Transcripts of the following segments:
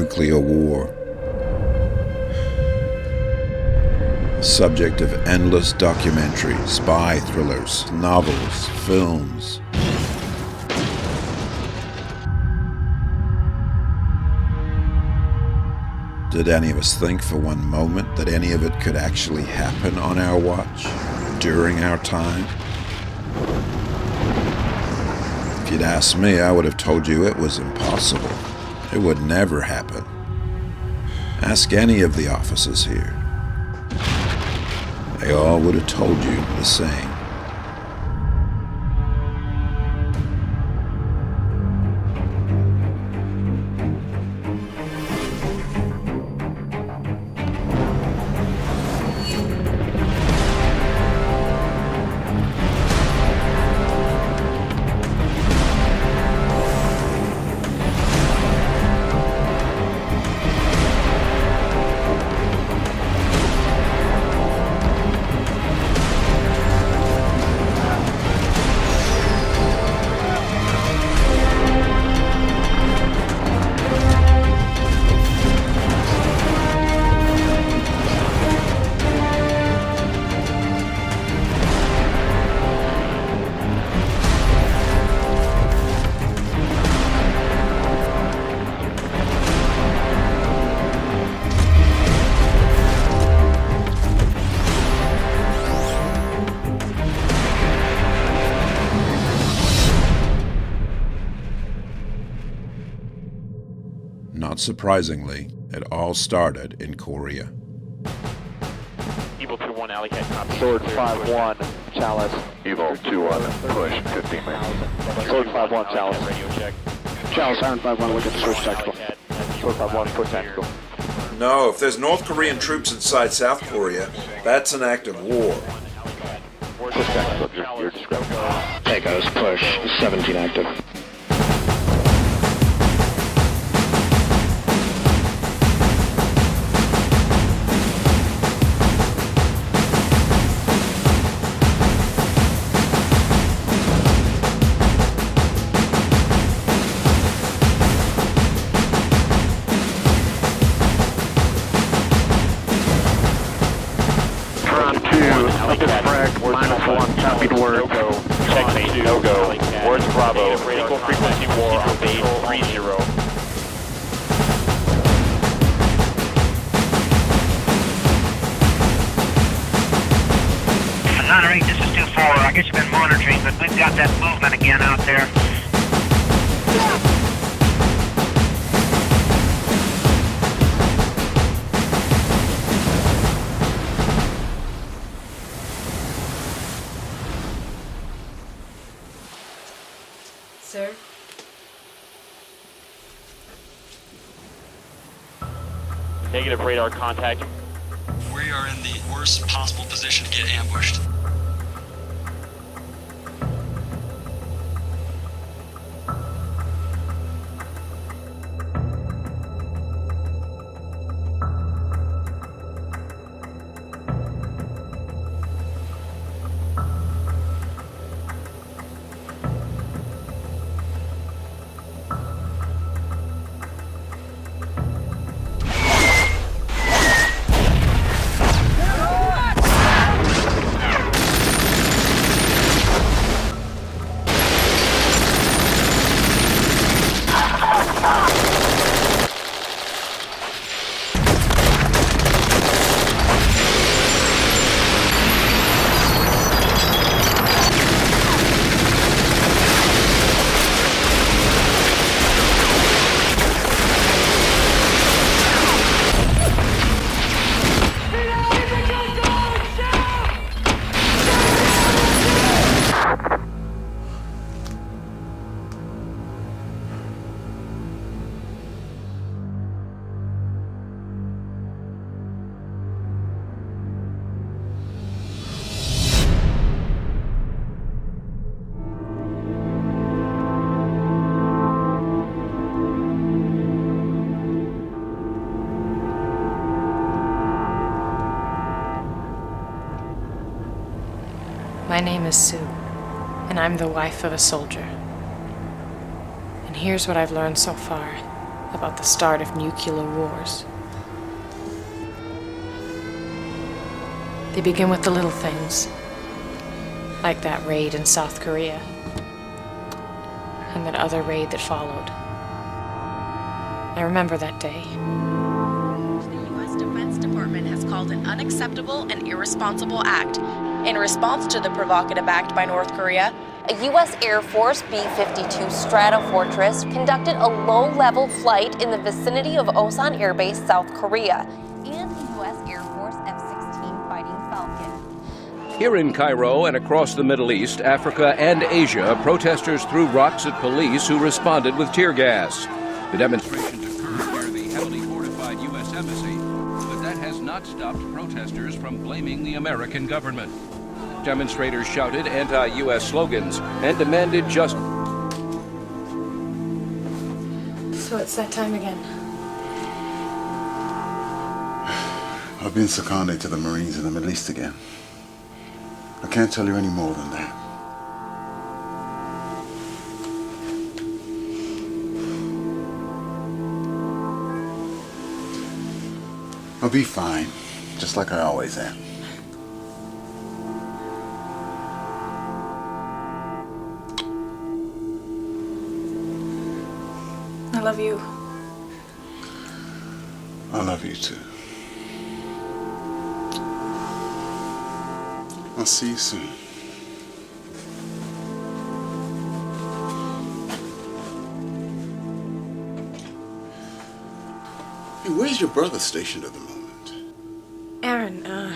nuclear war. The subject of endless documentaries, spy thrillers, novels, films. Did any of us think for one moment that any of it could actually happen on our watch, during our time? If you'd asked me, I would have told you it was impossible. It would never happen. Ask any of the officers here. They all would have told you the same. Not surprisingly, it all started in Korea. Evil 2-1, alley cat, copy. Sword 5-1, Chalice. Evil 2-1, push 15 minutes. Sword 5-1, Chalice. Radio check. Chalice, Iron 5-1, look at the switch tactical. Sword 5-1, push tactical. No, if there's North Korean troops inside South Korea, that's an act of war. Push tactical, you're describing. Echoes, push 17 active. Checkmate, no-go. Words Bravo. Equal frequency war on base 30. Hunter 8, this is 2-4. I guess you've been monitoring, but we've got that movement again out there. Sir? Negative radar contact. We are in the worst possible position to get ambushed. My name is Sue, and I'm the wife of a soldier. And here's what I've learned so far. about the start of nuclear wars. They begin with the little things, like that raid in South Korea, and that other raid that followed. I remember that day. The U.S. Defense Department has called an unacceptable and irresponsible act. In response to the provocative act by North Korea, a U.S. Air Force B-52 Stratofortress conducted a low-level flight in the vicinity of Osan Air Base, South Korea, and the U.S. Air Force F-16 Fighting Falcon. Here in Cairo and across the Middle East, Africa, and Asia, protesters threw rocks at police who responded with tear gas. The demonstrations occurred near the heavily fortified U.S. Embassy, but that has not stopped protesters from blaming the American government. Demonstrators shouted anti-U.S. slogans and demanded justice. So it's that time again. I've been seconded to the Marines in the Middle East again. I can't tell you any more than that. I'll be fine, just like I always am. I love you. I love you too. I'll see you soon. Hey, where's your brother stationed at the moment? Aaron,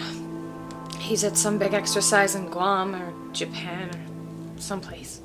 he's at some big exercise in Guam or Japan or someplace.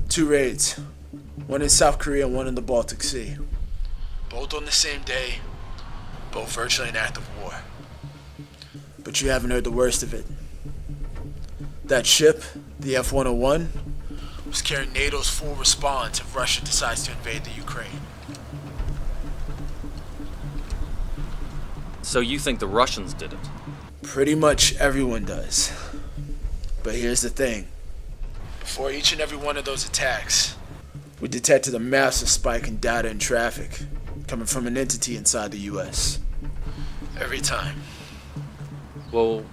Two raids, one in South Korea and one in the Baltic Sea. Both on the same day, both virtually an act of war. But you haven't heard the worst of it. That ship, the F-101, was carrying NATO's full response if Russia decides to invade the Ukraine. So you think the Russians did it? Pretty much everyone does. But here's the thing. Before each and every one of those attacks, we detected a massive spike in data and traffic coming from an entity inside the U.S. Every time. Well,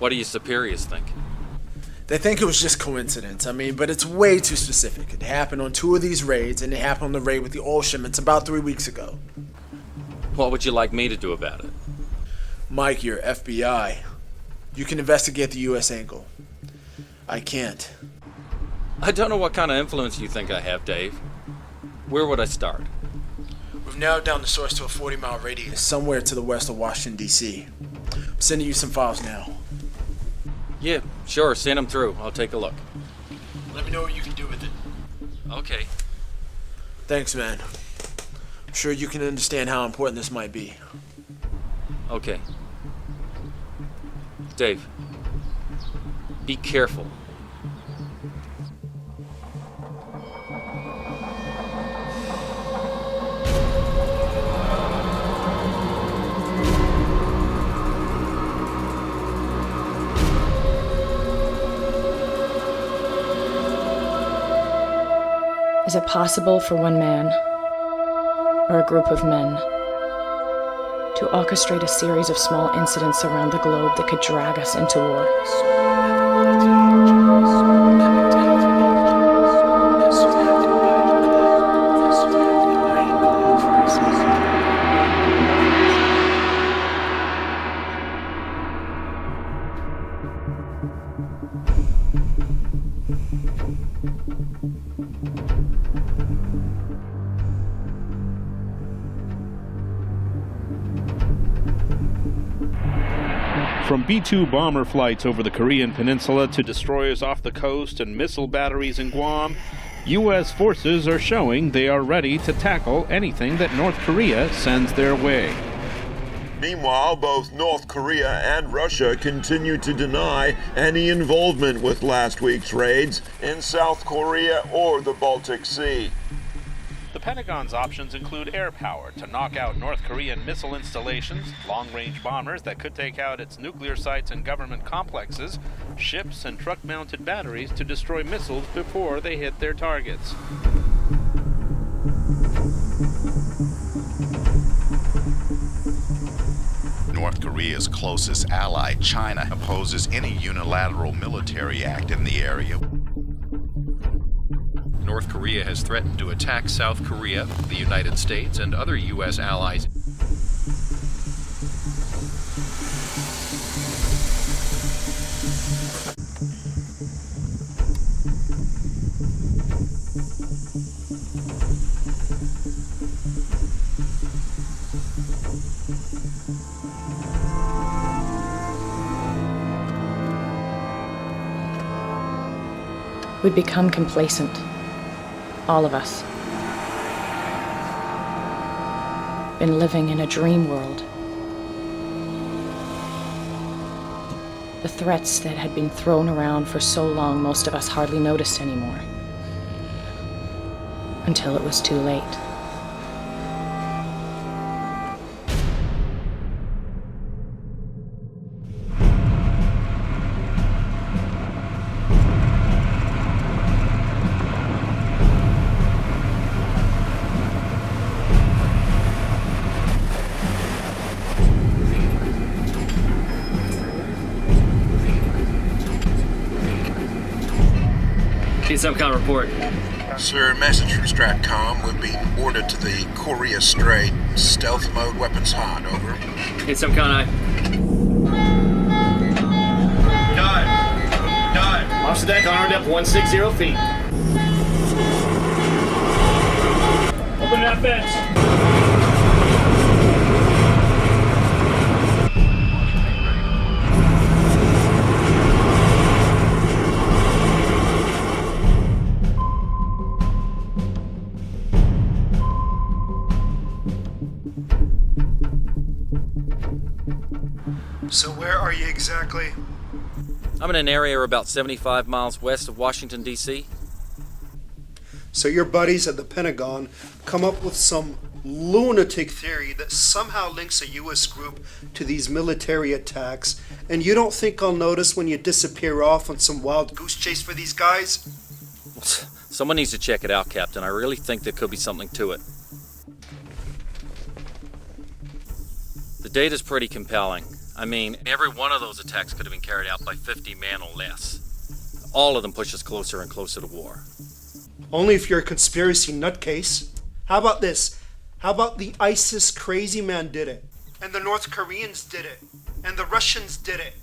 what do your superiors think? They think it was just coincidence. But it's way too specific. It happened on two of these raids, and it happened on the raid with the oil shipments about 3 weeks ago. What would you like me to do about it? Mike, you're FBI. You can investigate the U.S. angle. I can't. I don't know what kind of influence you think I have, Dave. Where would I start? We've narrowed down the source to a 40-mile radius, somewhere to the west of Washington, D.C. I'm sending you some files now. Yeah, sure, send them through. I'll take a look. Let me know what you can do with it. Okay. Thanks, man. I'm sure you can understand how important this might be. Okay. Dave, Be careful. Is it possible for one man, or a group of men, to orchestrate a series of small incidents around the globe that could drag us into war? From B-2 bomber flights over the Korean peninsula to destroyers off the coast and missile batteries in Guam, U.S. forces are showing they are ready to tackle anything that North Korea sends their way. Meanwhile, both North Korea and Russia continue to deny any involvement with last week's raids in South Korea or the Baltic Sea. The Pentagon's options include air power to knock out North Korean missile installations, long-range bombers that could take out its nuclear sites and government complexes, ships and truck-mounted batteries to destroy missiles before they hit their targets. North Korea's closest ally, China, opposes any unilateral military act in the area. North Korea has threatened to attack South Korea, the United States, and other U.S. allies. We'd become complacent. All of us. Been living in a dream world. The threats that had been thrown around for so long, most of us hardly noticed anymore. Until it was too late. Subcom report. Sir, message from Stratcom. We've been ordered to the Korea Strait. Stealth mode, weapons hot. Over. Hey, Subcom, I. Done. Off the deck, on depth 160 feet. Open that fence. So where are you exactly? I'm in an area about 75 miles west of Washington, D.C. So your buddies at the Pentagon come up with some lunatic theory that somehow links a U.S. group to these military attacks, and you don't think I'll notice when you disappear off on some wild goose chase for these guys? Someone needs to check it out, Captain. I really think there could be something to it. The data's pretty compelling. I mean, every one of those attacks could have been carried out by 50 men or less. All of them push us closer and closer to war. Only if you're a conspiracy nutcase. How about this? How about the ISIS crazy man did it? And the North Koreans did it? And the Russians did it?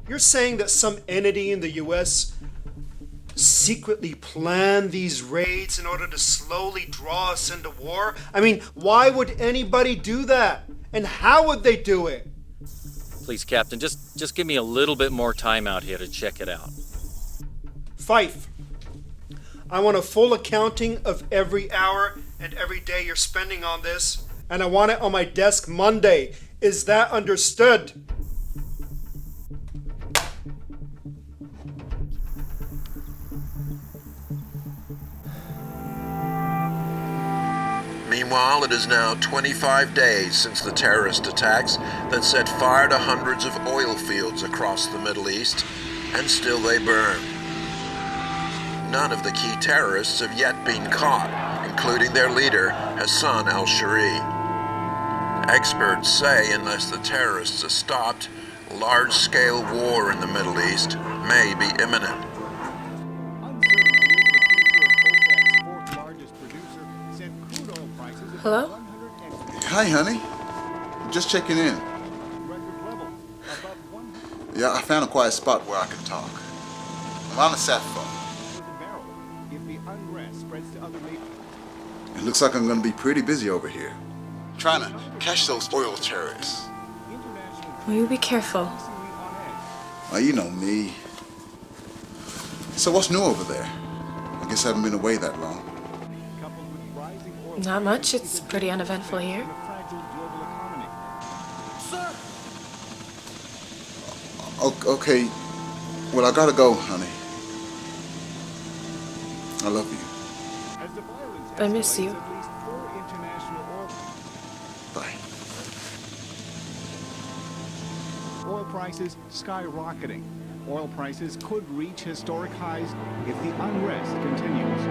You're saying that some entity in the US secretly planned these raids in order to slowly draw us into war? I mean, why would anybody do that? And how would they do it? Please, Captain, just give me a little bit more time out here to check it out. Fife, I want a full accounting of every hour and every day you're spending on this, and I want it on my desk Monday. Is that understood? Meanwhile, it is now 25 days since the terrorist attacks that set fire to hundreds of oil fields across the Middle East, and still they burn. None of the key terrorists have yet been caught, including their leader, Hassan al-Shari. Experts say unless the terrorists are stopped, large-scale war in the Middle East may be imminent. Hello? Hi, honey. Just checking in. Yeah, I found a quiet spot where I can talk. I'm on a sat phone. It looks like I'm going to be pretty busy over here, trying to catch those oil terrorists. Will you be careful? Oh, you know me. So what's new over there? I guess I haven't been away that long. Not much. It's pretty uneventful here. Okay. Well, I gotta go, honey. I love you. I miss you. Bye. Oil prices skyrocketing. Oil prices could reach historic highs if the unrest continues.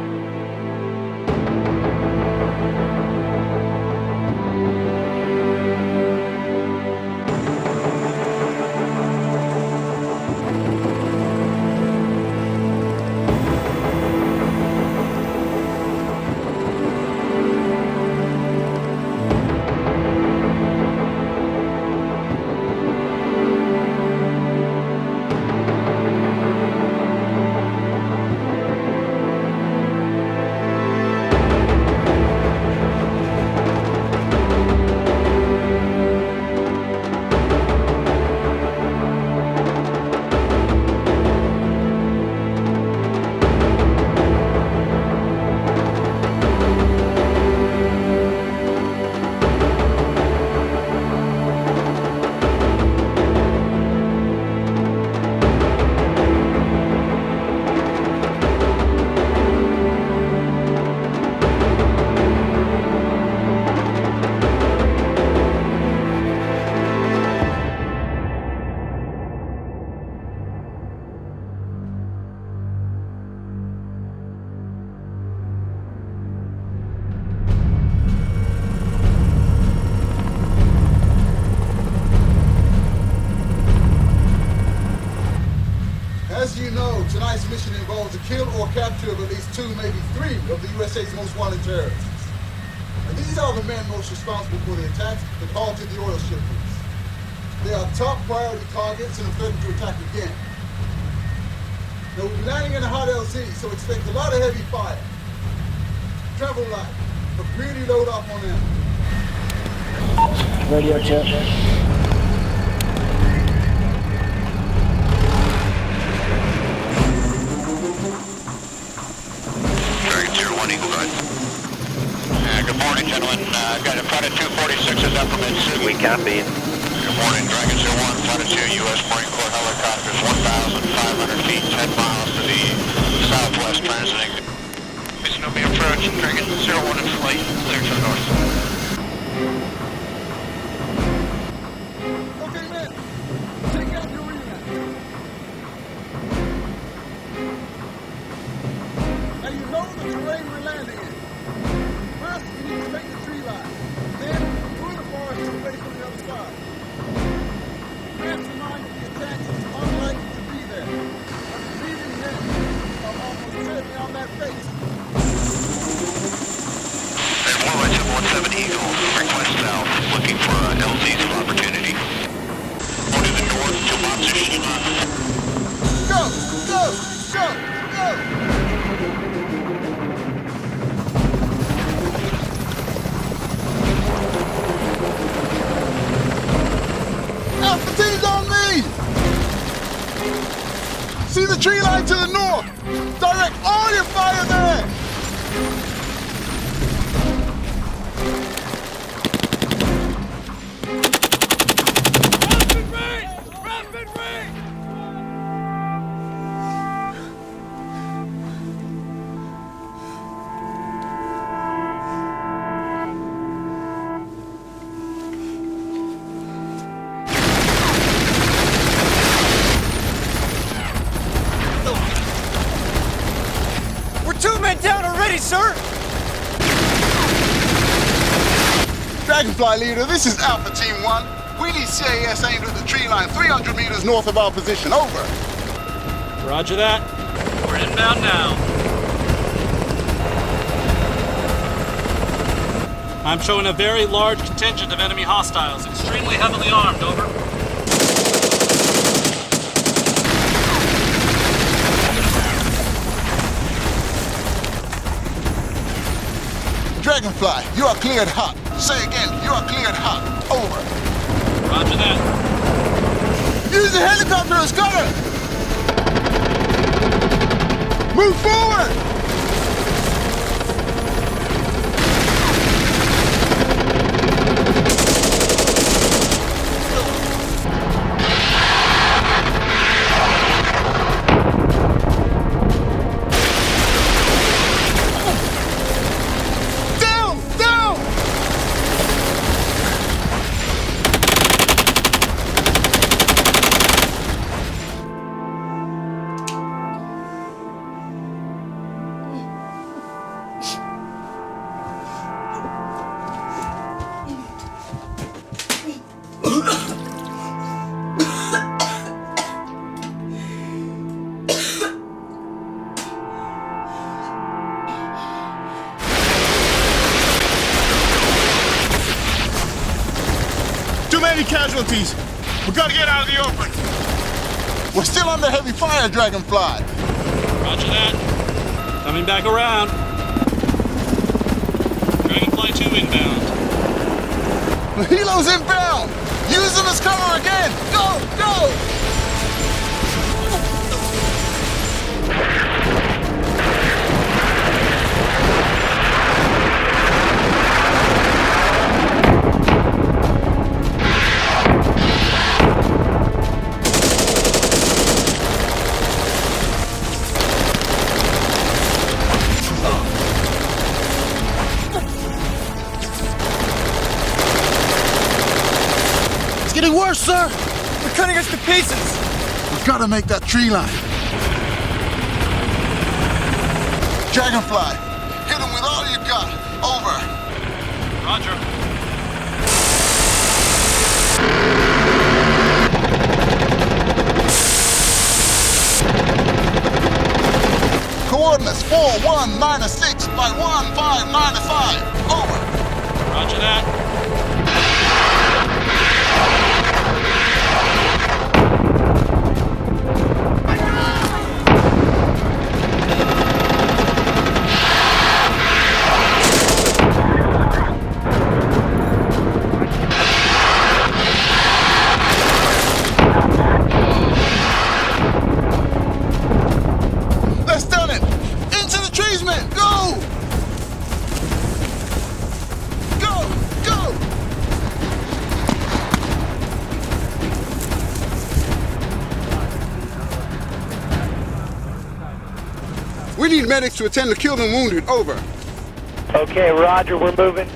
As you know, tonight's mission involves the kill or capture of at least 2, maybe 3 of the USA's most wanted terrorists. And these are the men most responsible for the attacks that halted the oil shipments. They are top priority targets and are threatened to attack again. Now, we'll be landing in a hot LZ, so expect a lot of heavy fire. Travel light, but really load up on them. Radio check. Good morning, gentlemen. Got a flight of 246 is up from Mid-City. We copy. Good morning, Dragon 01, flight of 2 U.S. Marine Corps helicopters, 1,500 feet, 10 miles to the southwest, transiting. Mission will be approaching, Dragon 01 in flight, clear to the north. Okay, men, take out your arena. Now you know the terrain we're landing in. First, we need to make the tree line. Then, through the forest away from the other side. Mastermind the attacks is unlikely to be there. But receiving men are almost certainly on that base. And Warwick 717 Eagle, request south, looking for LZs of opportunity. Going to the north to opposition. Go! Go! Go! Go! Alpha team's on me! See the tree line to the north! Direct all your fire there! Dragonfly leader, this is Alpha Team 1. We need CAS aimed at the tree line 300 meters north of our position. Over. Roger that. We're inbound now. I'm showing a very large contingent of enemy hostiles, extremely heavily armed. Over. Dragonfly, you are cleared hot. Say again, you are cleared hot. Over. Roger that. Use the helicopter as cover! Move forward! Casualties. We gotta get out of the open. We're still under heavy fire, Dragonfly. Roger that. Coming back around. Dragonfly 2 inbound. The helo's inbound. Use them as cover again. Go, go. Getting worse, sir! They're cutting us to pieces! We've got to make that tree line. Dragonfly, hit him with all you got. Over. Roger. Coordinates 4196 by 1595. Over. Roger that. We need medics to attend to killed and wounded. Over. Okay, roger, we're moving.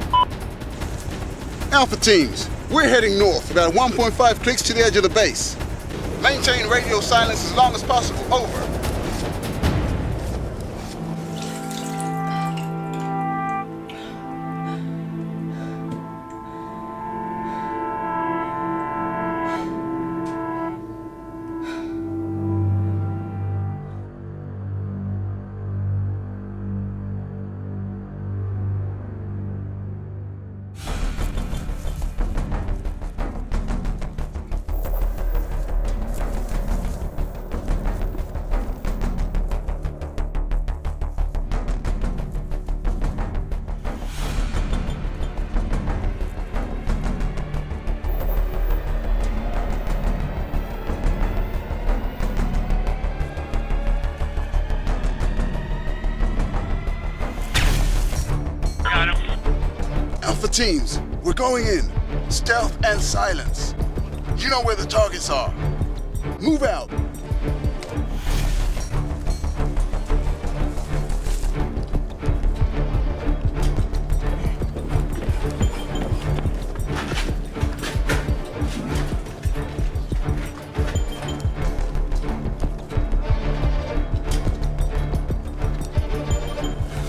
Alpha teams, we're heading north, about 1.5 clicks to the edge of the base. Maintain radio silence as long as possible. Over. Alpha teams, we're going in. Stealth and silence. You know where the targets are. Move out.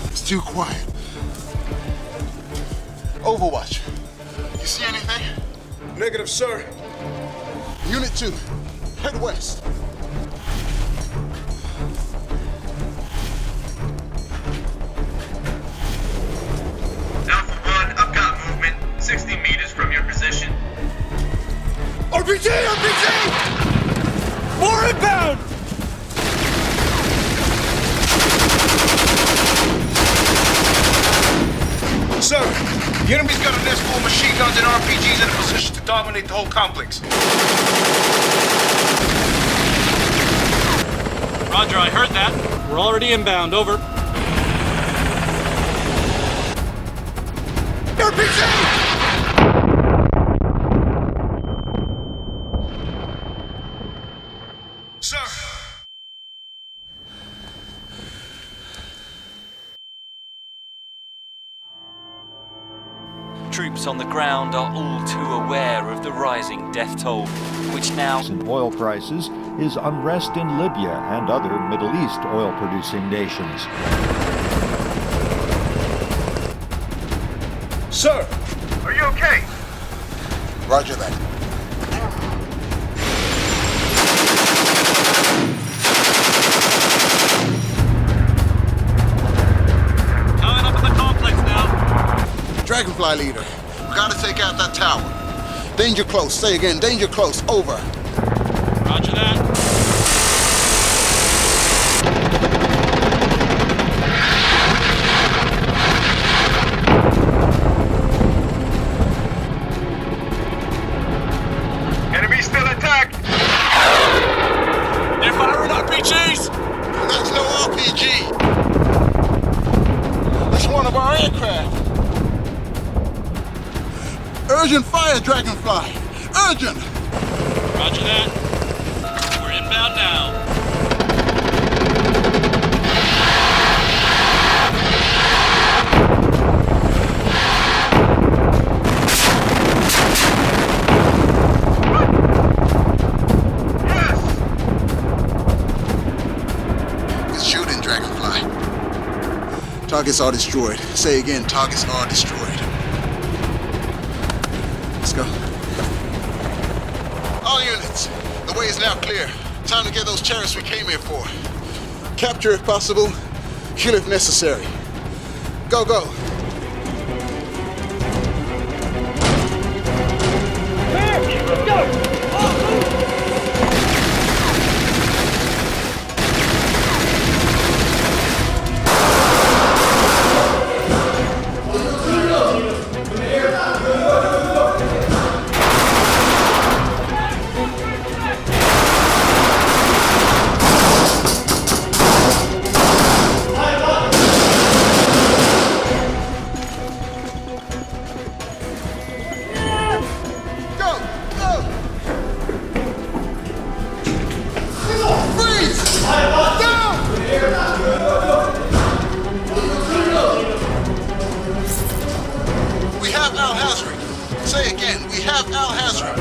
It's too quiet. Overwatch. see anything? Negative, sir. Unit 2, head west. Alpha 1, I've got movement. 60 meters from your position. RPG! RPG! More inbound! Sir, the enemy's got a nest full of machine guns and RPGs in a position to dominate the whole complex. Roger, I heard that. We're already inbound, over. RPG! Sir! Troops on the ground are all too aware of the rising death toll, which now... In oil prices is unrest in Libya and other Middle East oil-producing nations. Sir! Are you okay? Roger that. Coming up in the complex now. Dragonfly leader, we gotta take out that tower. Danger close. Say again, danger close. Over. Roger that. Enemy still attacked. They're firing RPGs! That's no RPG. That's one of our aircraft. Urgent fire, Dragonfly! Urgent! Roger that. We're inbound now. Good shooting, Dragonfly. Targets are destroyed. Say again, targets are destroyed. Let's go. All units, the way is now clear. Time to get those terrorists we came here for. Capture if possible, kill if necessary. Go, go. Say again, we have Al Hazard.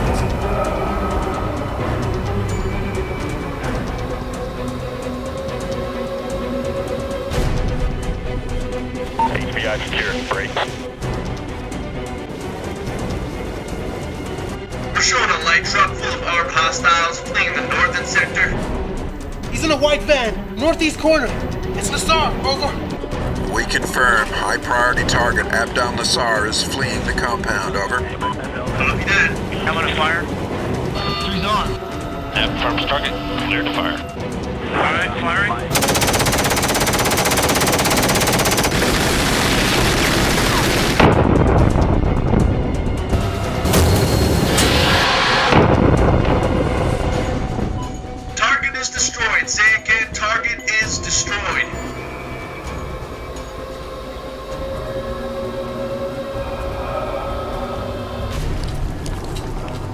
HPI secure. Break. We're showing a light truck full of armed hostiles fleeing the northern sector. He's in a white van, northeast corner. It's Nassar, over. We confirm. High priority target Abdel Nassar is fleeing the compound, over. Copy that. Coming to fire. 3's on. Confirms target. Clear to fire. Alright, firing. Target is destroyed. Say again, target is destroyed.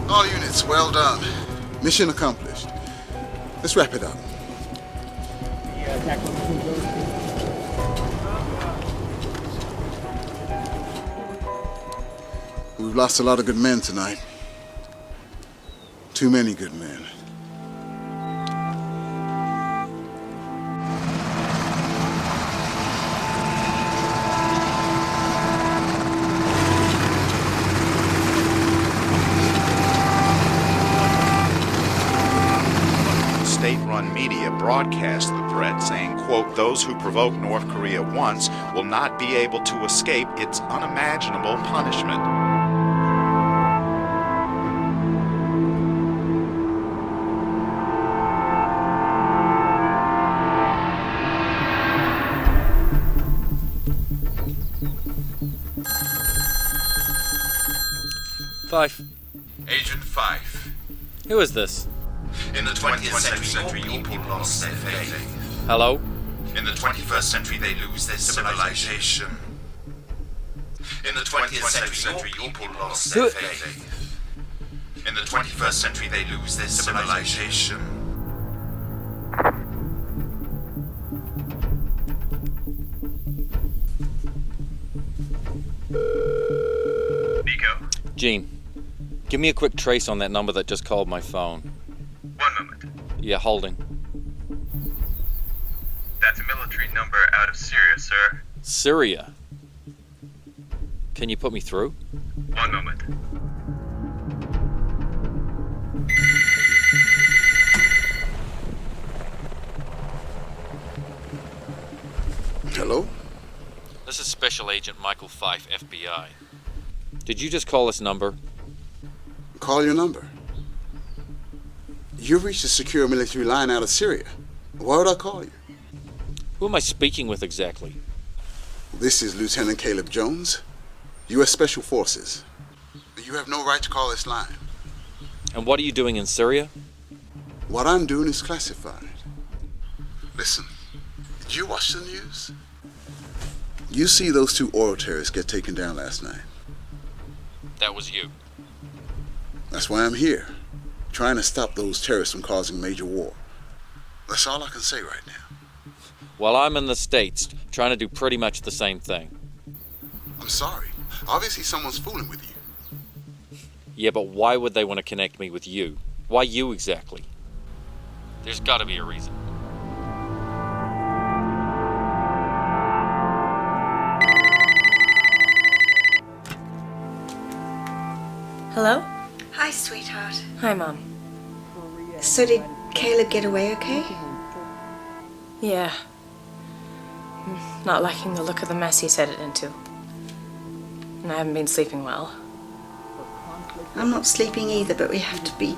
All units, well done. Mission accomplished. Let's wrap it up. We've lost a lot of good men tonight. Too many good men. broadcast the threat, saying, quote, "Those who provoke North Korea once will not be able to escape its unimaginable punishment." Fife. Agent Fife. Who is this? In the 20th century, people lost their faith. Hello? In the 21st century, they lose their civilization. In the 20th century, people lost their faith. In the 21st century, they lose their civilization. Nico? Gene, give me a quick trace on that number that just called my phone. 1 moment. Yeah, holding. That's a military number out of Syria, sir. Syria? Can you put me through? 1 moment. Hello? This is Special Agent Michael Fife, FBI. Did you just call this number? Call your number. You reached a secure military line out of Syria. Why would I call you? Who am I speaking with exactly? This is Lieutenant Caleb Jones, U.S. Special Forces. You have no right to call this line. And what are you doing in Syria? What I'm doing is classified. Listen, did you watch the news? You see those 2 oil terrorists get taken down last night. That was you. That's why I'm here, trying to stop those terrorists from causing major war. That's all I can say right now. Well, I'm in the States, trying to do pretty much the same thing. I'm sorry. Obviously someone's fooling with you. Yeah, but why would they want to connect me with you? Why you exactly? There's got to be a reason. Hello? Hi, sweetheart. Hi, Mom. So did Caleb get away okay? Yeah. Not liking the look of the mess he's headed into. And I haven't been sleeping well. I'm not sleeping either, but we have to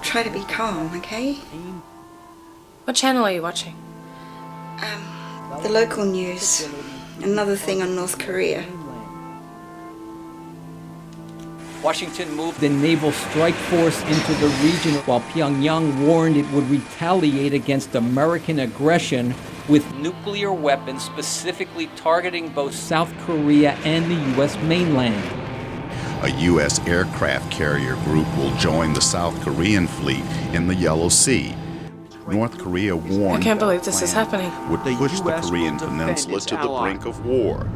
try to be calm, okay? What channel are you watching? The local news. Another thing on North Korea. Washington moved the naval strike force into the region while Pyongyang warned it would retaliate against American aggression with nuclear weapons specifically targeting both South Korea and the U.S. mainland. A U.S. aircraft carrier group will join the South Korean fleet in the Yellow Sea. North Korea warned I can't believe this is happening. Would push the Korean peninsula to the brink of war.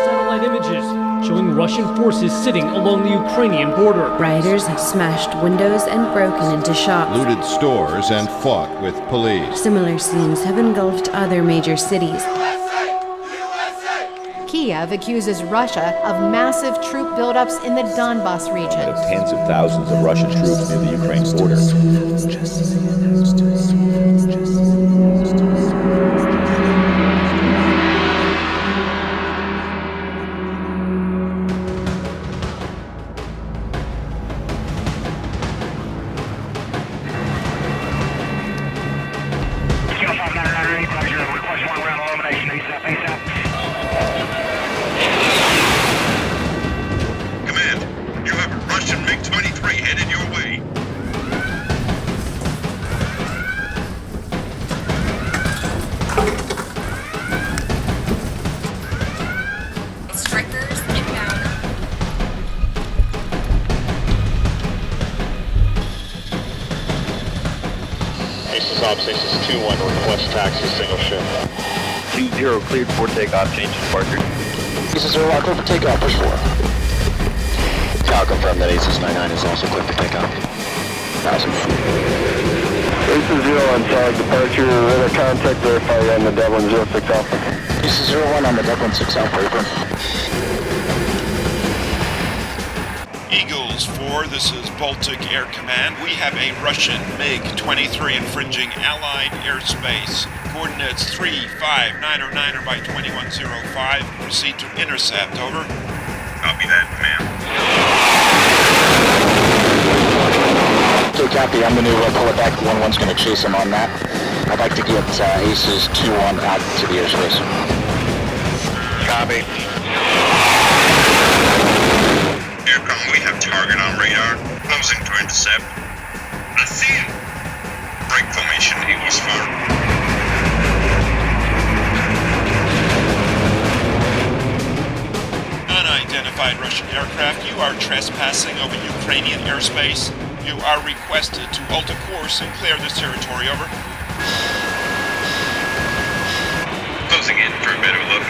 Satellite images showing Russian forces sitting along the Ukrainian border. Rioters have smashed windows and broken into shops. Looted stores and fought with police. Similar scenes have engulfed other major cities. Kiev accuses Russia of massive troop buildups in the Donbas region. Tens of thousands of Russian troops near the Ukraine border. Stations 2-1, request taxi, single shift. 2-0, cleared for takeoff, change departure. This is Rock over takeoff, push 4. I'll confirm that 8699 is also cleared for takeoff. 1000. This is 0 on solid departure. Radar contact verify on the Dublin 06 Alpha. This is 01 on the Dublin 6 Alpha. Over. Eagles 4, this is Baltic Air Command. We have a Russian MiG-23 infringing Allied airspace. Coordinates 35909 by 2105. Proceed to intercept. Over. Copy that, ma'am. Okay, copy. I'm going to pull it back. 1-1's going to chase him on that. I'd like to get Aces 2-1 out to the airspace. Copy. Aircom, we have target on radar. Closing to intercept. I see him. Break formation, Eagles 4. Unidentified Russian aircraft, you are trespassing over Ukrainian airspace. You are requested to alter course and clear this territory. Over. Closing in for a better look.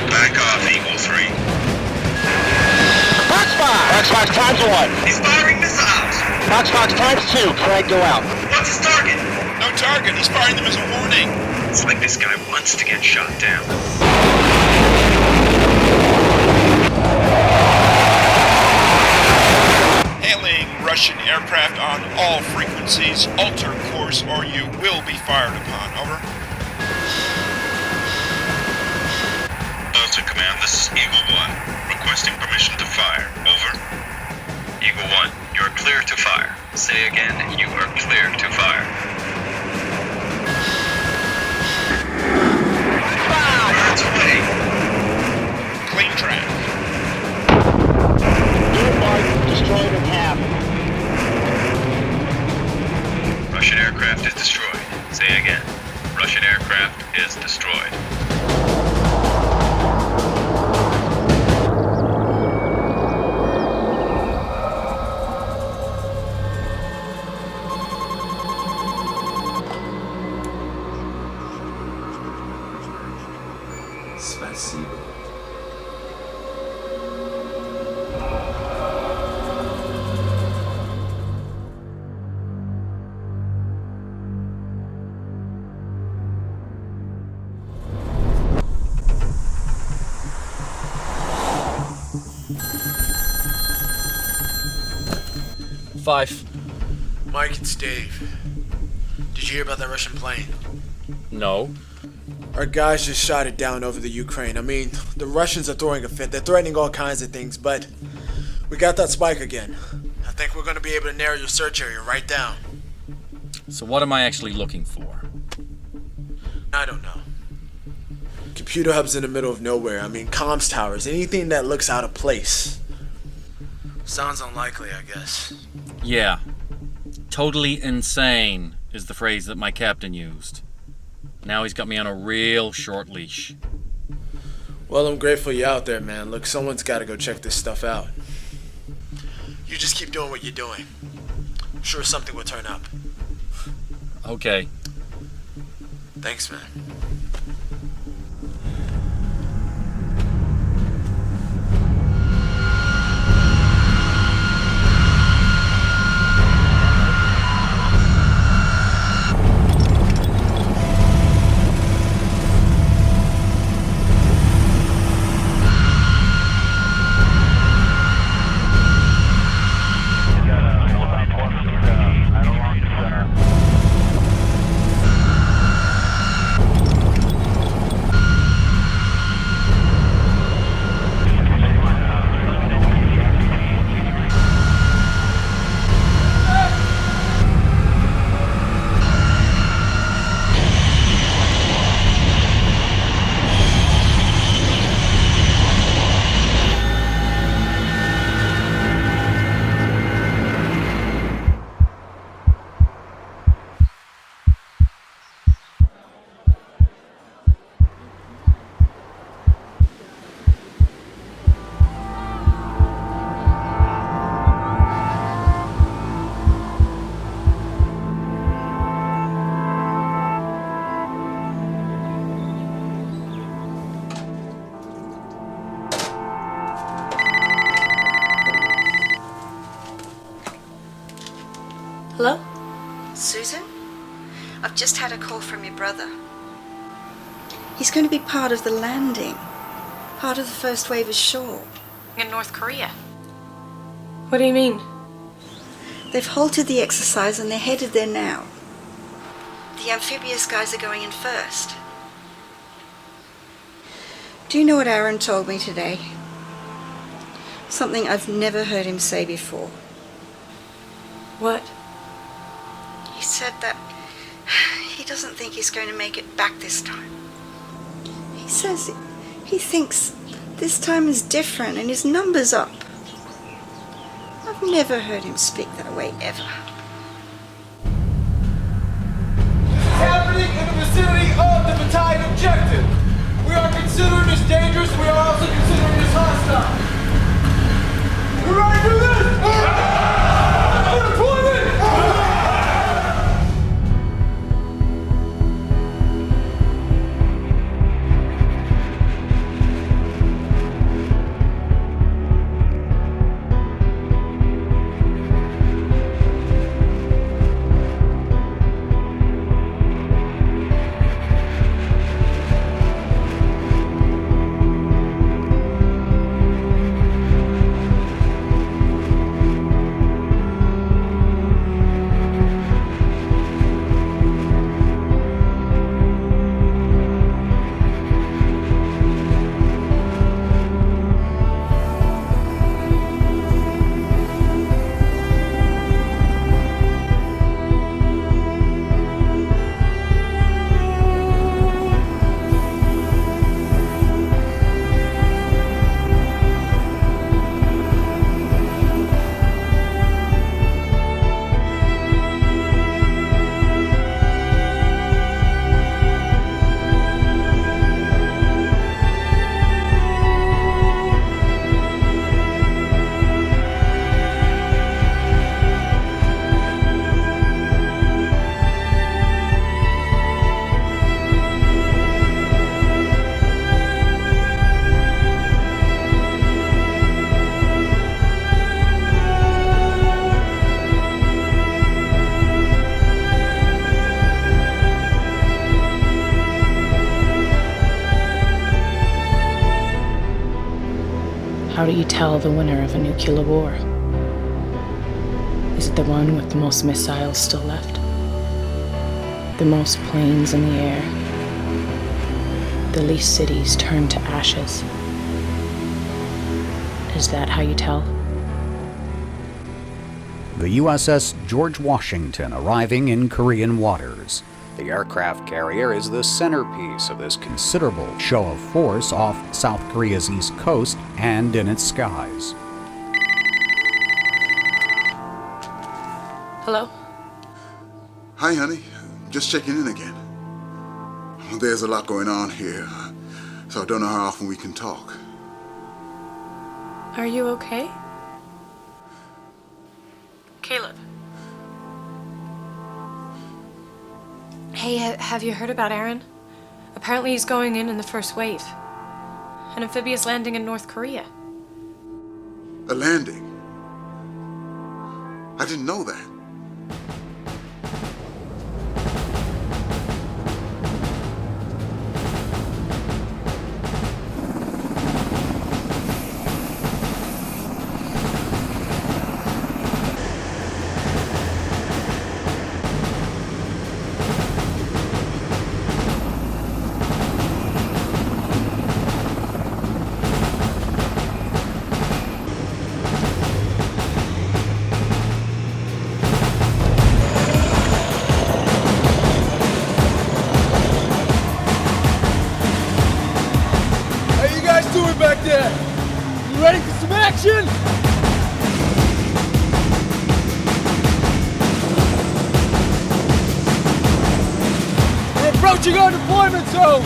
Back off, Eagle 3. Fox times 1. He's firing missiles. Fox times 2. Flag go out. What's his target? No target. He's firing them as a warning. It's like this guy wants to get shot down. Hailing Russian aircraft on all frequencies. Alter course or you will be fired upon. Over. Baltic Command, this is Eagle 1. Requesting permission to fire. Over. Eagle 1, you are clear to fire. Say again, you are clear to fire. Birds away. Clean track. Destroyed in half. Russian aircraft is destroyed. Say again. Russian aircraft is destroyed. Спасибо. 5. Mike, it's Dave. Did you hear about that Russian plane? No. Our guys just shot it down over the Ukraine. I mean, the Russians are throwing a fit. They're threatening all kinds of things, but we got that spike again. I think we're going to be able to narrow your search area right down. So what am I actually looking for? I don't know. Computer hubs in the middle of nowhere. I mean, comms towers. Anything that looks out of place. Sounds unlikely, I guess. Yeah. Totally insane is the phrase that my captain used. Now he's got me on a real short leash. Well, I'm grateful you're out there, man. Look, someone's got to go check this stuff out. You just keep doing what you're doing. I'm sure something will turn up. Okay. Thanks, man. Hello? Susan? I've just had a call from your brother. He's going to be part of the landing. Part of the first wave ashore. In North Korea. What do you mean? They've halted the exercise and they're headed there now. The amphibious guys are going in first. Do you know what Aaron told me today? Something I've never heard him say before. What? He said that he doesn't think he's going to make it back this time. He says he thinks this time is different and his number's up. I've never heard him speak that way ever. This is happening in the vicinity of the battalion objective. We are considering this dangerous. We are also considering this hostile. You ready to do this? Deployment! How do you tell the winner of a nuclear war? Is it the one with the most missiles still left? The most planes in the air? The least cities turned to ashes? Is that how you tell? The USS George Washington arriving in Korean waters. The aircraft carrier is the centerpiece of this considerable show of force off South Korea's east coast and in its skies. Hello? Hi, honey. Just checking in again. There's a lot going on here, so I don't know how often we can talk. Are you okay? Caleb. Hey, have you heard about Aaron? Apparently he's going in the first wave. An amphibious landing in North Korea. A landing? I didn't know that. Back there! You ready for some action? We're approaching our deployment zone!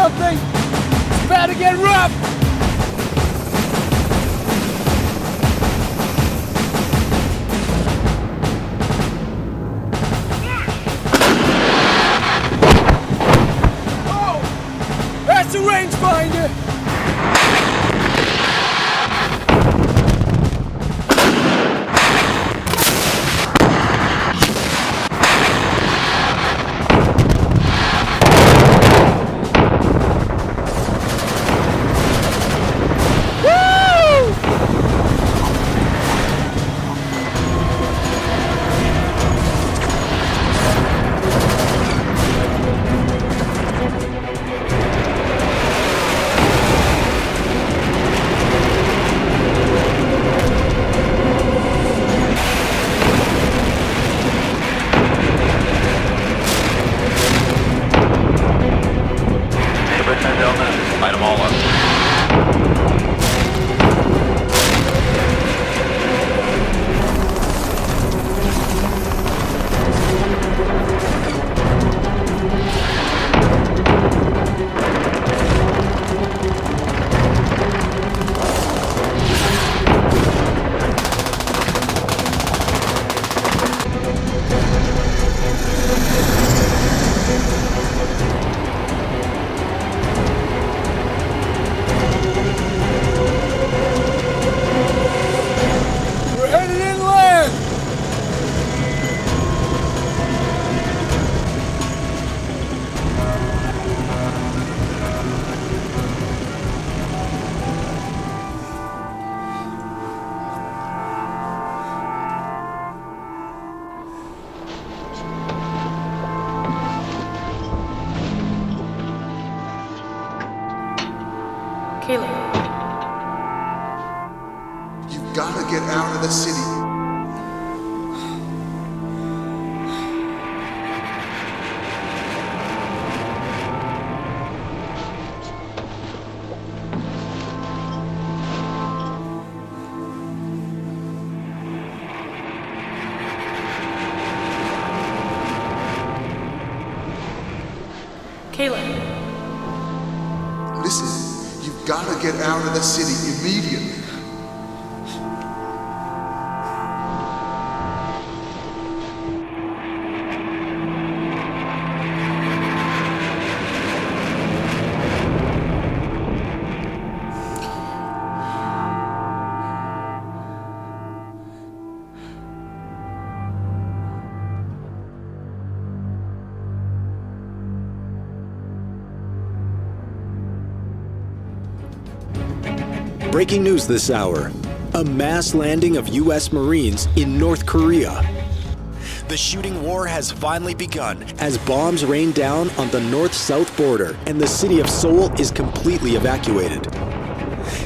something? It's about to get rough! Oh! That's a rangefinder! Light them all up. You've got to get out of the city. Listen, you've got to get out of the city immediately. Breaking news this hour. A mass landing of U.S. Marines in North Korea. The shooting war has finally begun as bombs rain down on the north-south border and the city of Seoul is completely evacuated.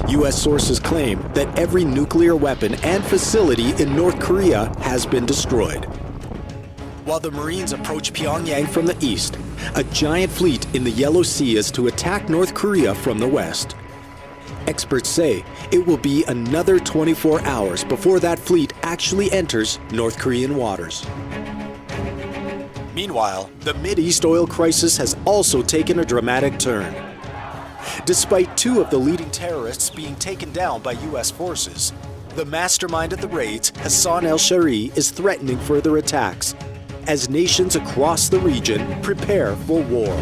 U.S. sources claim that every nuclear weapon and facility in North Korea has been destroyed. While the Marines approach Pyongyang from the east, a giant fleet in the Yellow Sea is to attack North Korea from the west. Experts say it will be another 24 hours before that fleet actually enters North Korean waters. Meanwhile, the Mideast oil crisis has also taken a dramatic turn. Despite two of the leading terrorists being taken down by U.S. forces, the mastermind of the raids, Hassan al-Shari, is threatening further attacks as nations across the region prepare for war.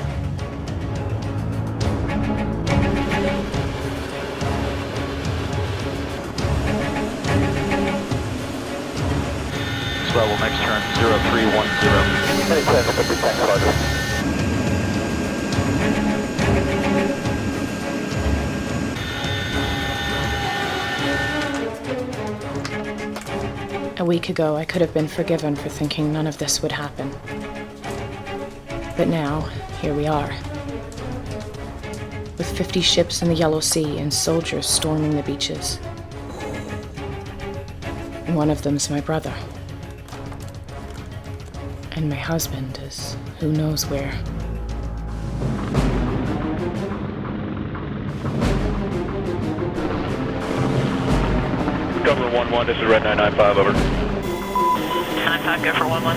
Level next turn 0310. A week ago, I could have been forgiven for thinking none of this would happen. But now, here we are. With 50 ships in the Yellow Sea and soldiers storming the beaches. One of them's my brother. And my husband is who knows where. Governor 1-1, this is Red 995, over. 9-5, go for 1-1.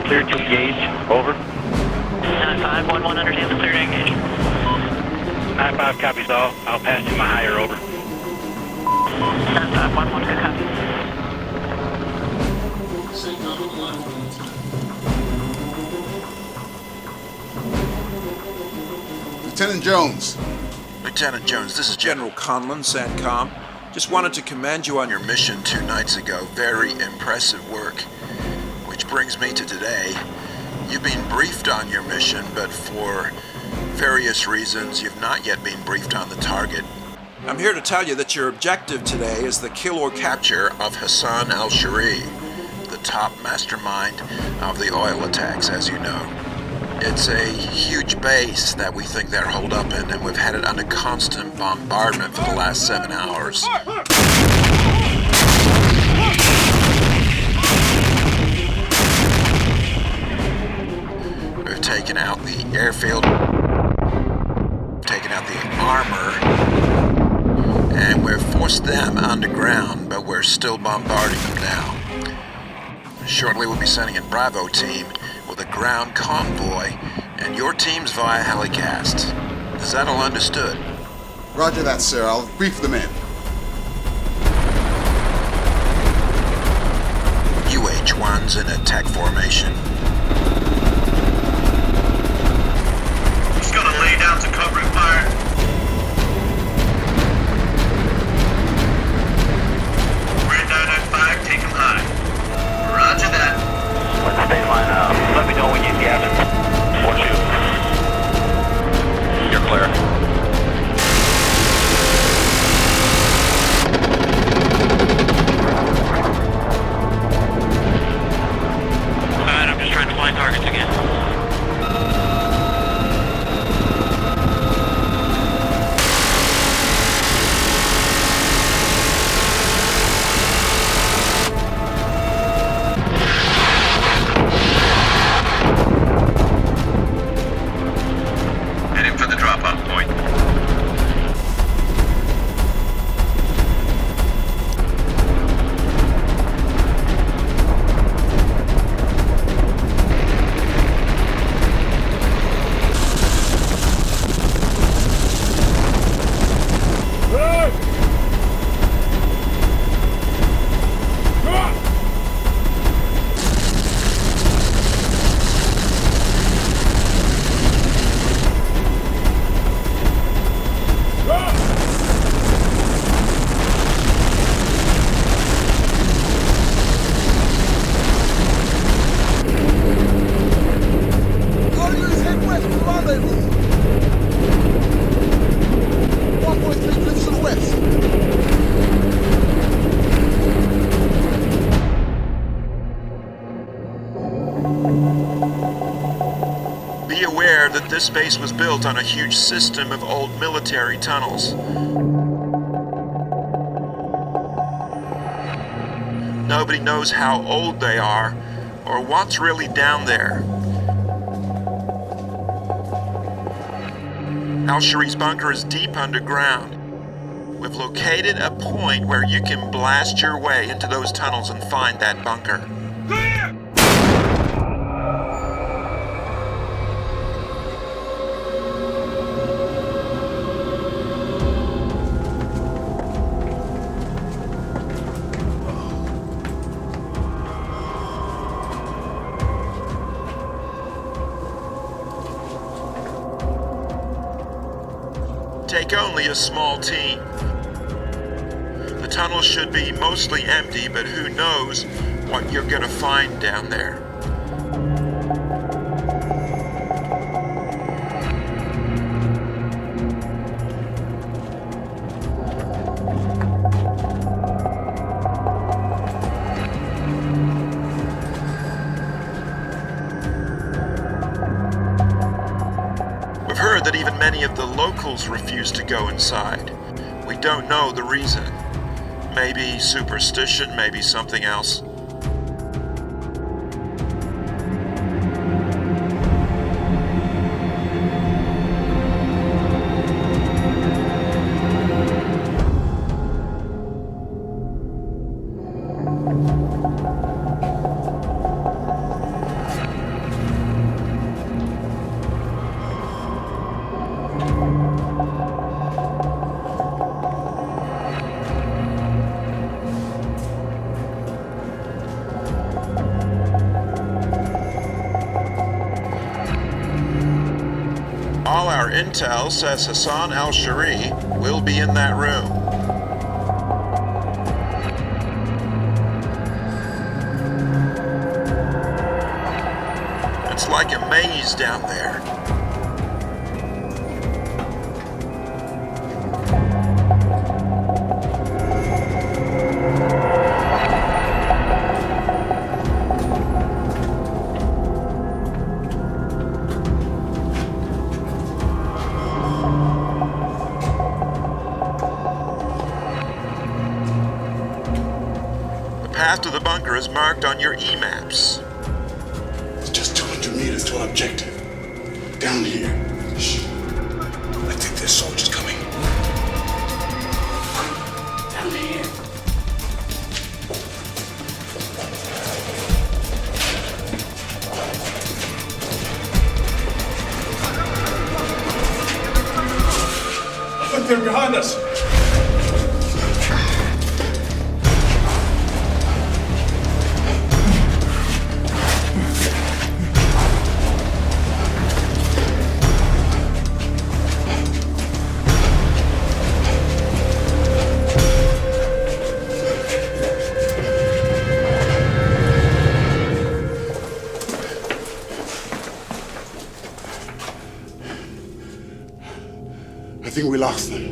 Cleared to engage, over. 9-5, 1-1, understands, clear to engage. 9-5 copies all. I'll pass you my higher over. 9-5-1-1, good copy. Lieutenant Jones. Lieutenant Jones, this is General Conlon, SATCOM. Just wanted to commend you on your mission 2 nights ago. Very impressive work. Which brings me to today. You've been briefed on your mission, but for various reasons, you've not yet been briefed on the target. I'm here to tell you that your objective today is the kill or capture of Hassan al-Shari, the top mastermind of the oil attacks, as you know. It's a huge base that we think they're holed up in, and we've had it under constant bombardment for the last 7 hours. We've taken out the airfield, taken out the armor, and we've forced them underground, but we're still bombarding them now. Shortly we'll be sending in Bravo team with a ground convoy, and your team's via helicast. Is that all understood? Roger that, sir. I'll brief them in. UH-1's in attack formation. He's gonna lay down to covering fire. Red 995, take him high. Roger that. What's the baseline? Let me know when you gas it. 4-2. You're clear. Alright, I'm just trying to find targets again. Heading for the drop-off point. Warriors head west to rendezvous. 1.3 cliffs to the west. Be aware that this base was built on a huge system of old military tunnels. Nobody knows how old they are or what's really down there. Al-Shari's bunker is deep underground. We've located a point where you can blast your way into those tunnels and find that bunker. Take only a small team. The tunnel should be mostly empty, but who knows what you're gonna find down there. We've heard that even many of the locals refuse to go inside. We don't know the reason. Maybe superstition, maybe something else. intel says Hassan al-Shari will be in that room. It's like a maze down there. The path to the bunker is marked on your E-maps. It's just 200 meters to our objective. Down here. Shh. I think there's soldiers coming. Down here. I think they're behind us. I think we lost them.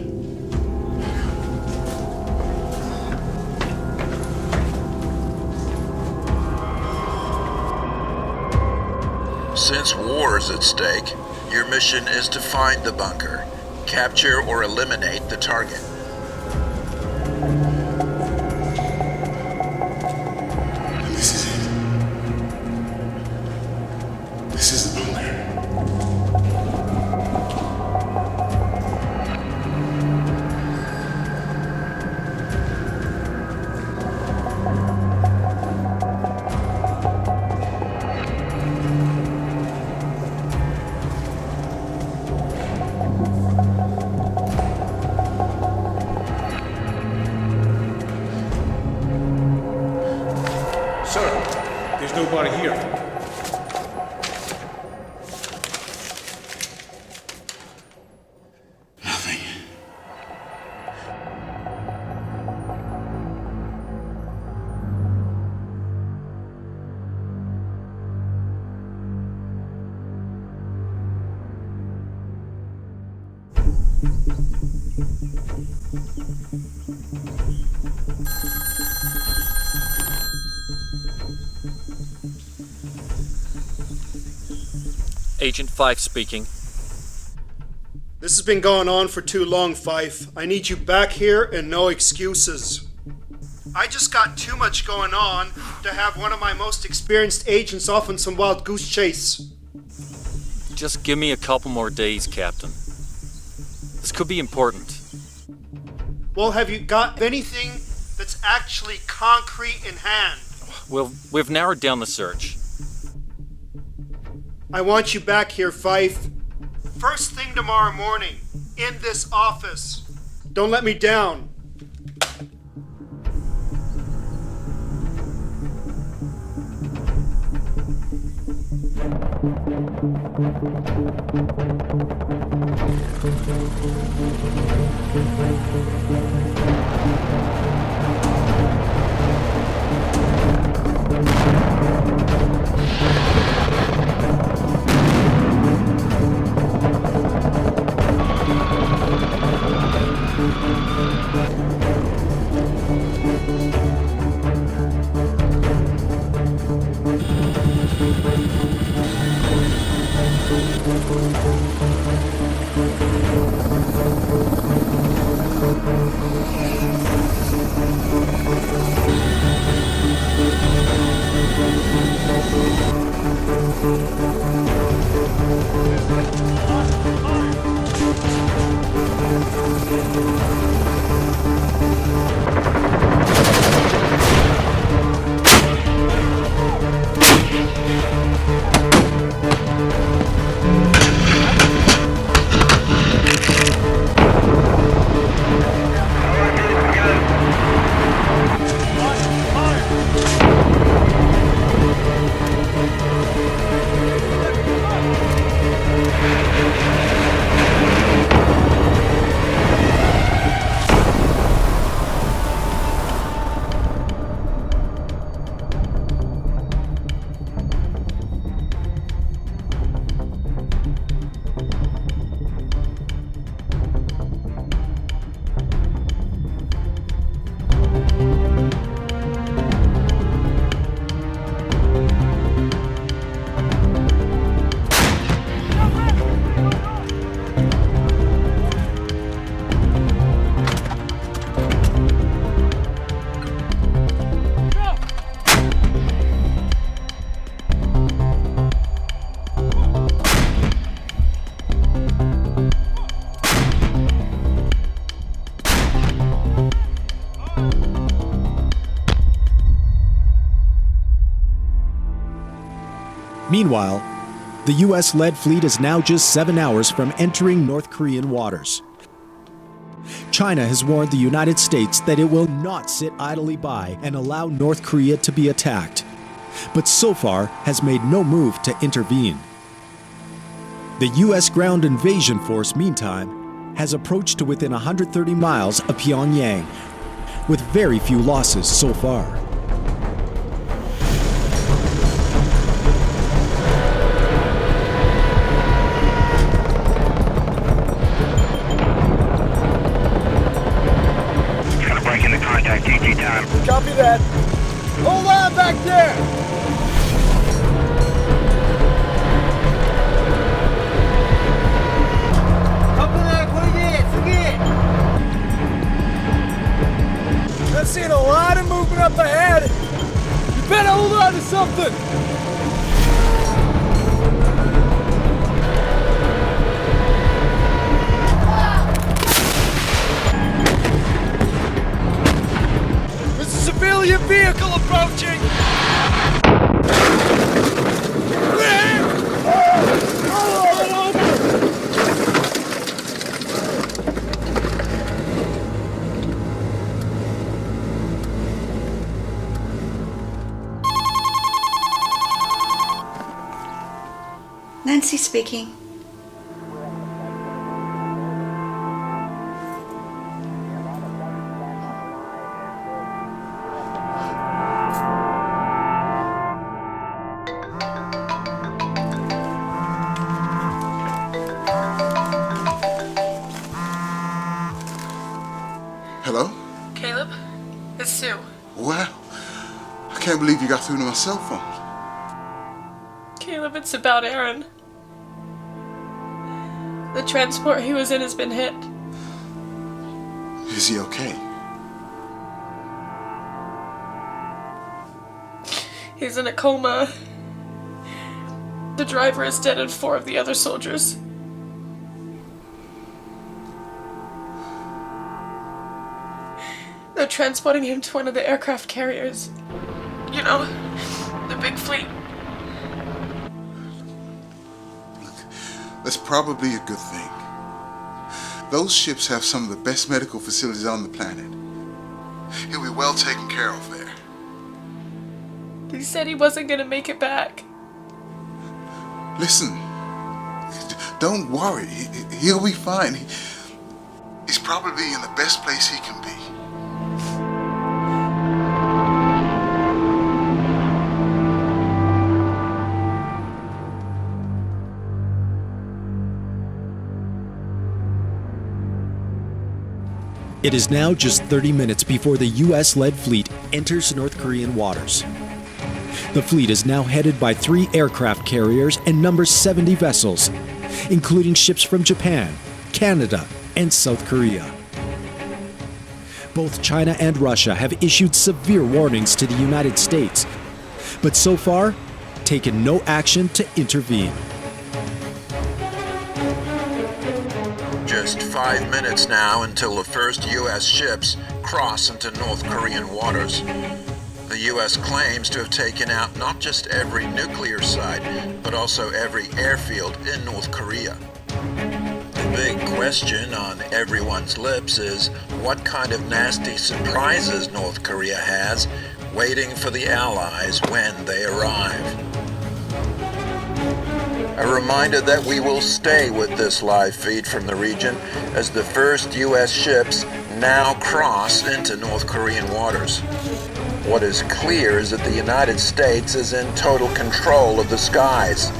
Since war is at stake, your mission is to find the bunker, capture or eliminate the target. And this is it. This is the bunker. Sir, there's nobody here. Nothing. Agent Fife speaking. This has been going on for too long, Fife. I need you back here and no excuses. I just got too much going on to have one of my most experienced agents off on some wild goose chase. Just give me a couple more days, Captain. This could be important. Well, have you got anything that's actually concrete in hand? We've narrowed down the search. I want you back here, Fife. First thing tomorrow morning, in this office. Don't let me down. Meanwhile, the U.S.-led fleet is now just 7 hours from entering North Korean waters. China has warned the United States that it will not sit idly by and allow North Korea to be attacked, but so far has made no move to intervene. The U.S. ground invasion force, meantime, has approached to within 130 miles of Pyongyang, with very few losses so far. Copy that. Hold on back there. I've seen a lot of movement up ahead. You better hold on to something. Civilian vehicle approaching! Nancy speaking. Hello? Caleb, it's Sue. Well, I can't believe you got through to my cell phone. Caleb, it's about Aaron. The transport he was in has been hit. Is he okay? He's in a coma. The driver is dead and 4 of the other soldiers. They're transporting him to one of the aircraft carriers. You know, the big fleet. That's probably a good thing. Those ships have some of the best medical facilities on the planet. He'll be well taken care of there. He said he wasn't gonna make it back. Listen, don't worry. He'll be fine. He's probably in the best place he can be. It is now just 30 minutes before the U.S.-led fleet enters North Korean waters. The fleet is now headed by 3 aircraft carriers and numbers 70 vessels, including ships from Japan, Canada, and South Korea. Both China and Russia have issued severe warnings to the United States, but so far, taken no action to intervene. Just 5 minutes now until the first U.S. ships cross into North Korean waters. The U.S. claims to have taken out not just every nuclear site, but also every airfield in North Korea. The big question on everyone's lips is what kind of nasty surprises North Korea has waiting for the Allies when they arrive. A reminder that we will stay with this live feed from the region as the first U.S. ships now cross into North Korean waters. What is clear is that the United States is in total control of the skies,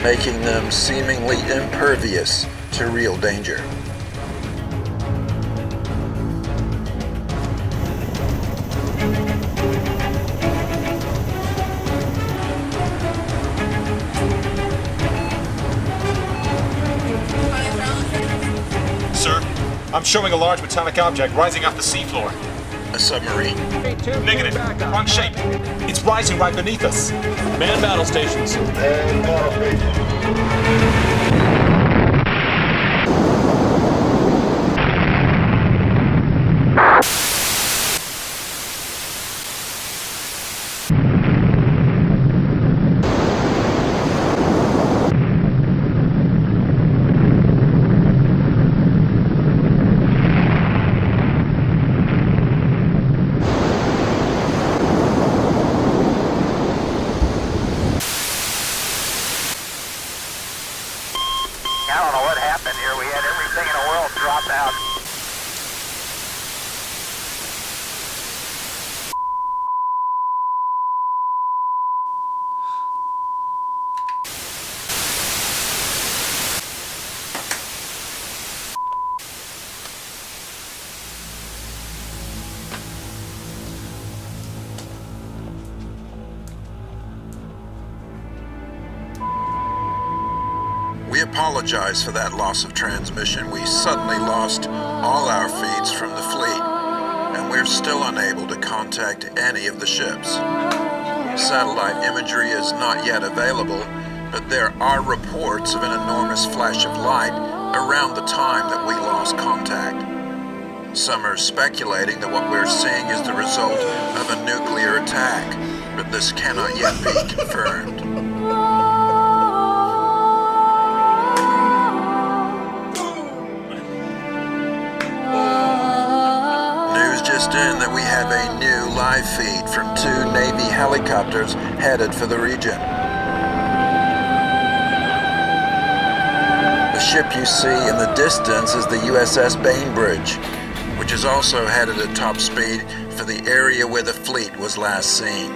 making them seemingly impervious to real danger. Sir, I'm showing a large metallic object rising off the seafloor. A submarine. Negative. Wrong shape. It's rising right beneath us. Man battle stations. Man battle stations. apologize for that loss of transmission. We suddenly lost all our feeds from the fleet, and we're still unable to contact any of the ships. Satellite imagery is not yet available, but there are reports of an enormous flash of light around the time that we lost contact. Some are speculating that what we're seeing is the result of a nuclear attack, but this cannot yet be confirmed. News just in that we have a new live feed from 2 Navy helicopters headed for the region. The ship you see in the distance is the USS Bainbridge, which is also headed at top speed for the area where the fleet was last seen.